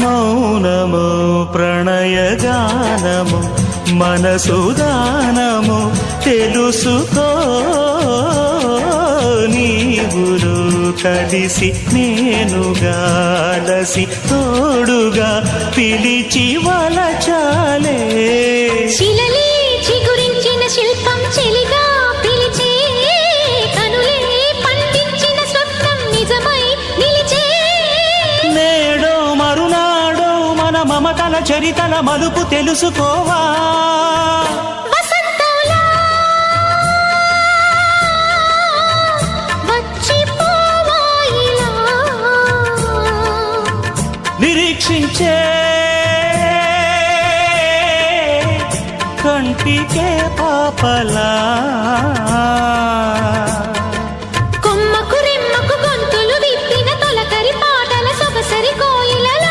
మౌనము ప్రణయగానము మనసుదానము తెలుసుకో నీవులు కలిసి నేనుగాలసి తోడుగా పిలిచి వలచాలే శిలలే చిగురించిన శిల్పం చెలిగా పిలిచే కనులే పండించిన స్వప్నం నిజమై నిలిచే నేడో మరునాడో మన మమతల చరితల మలుపు తెలుసుకోవా వసంతంలా వచ్చిపోవాయిలా నిరీక్షించే కంటికే పాపలా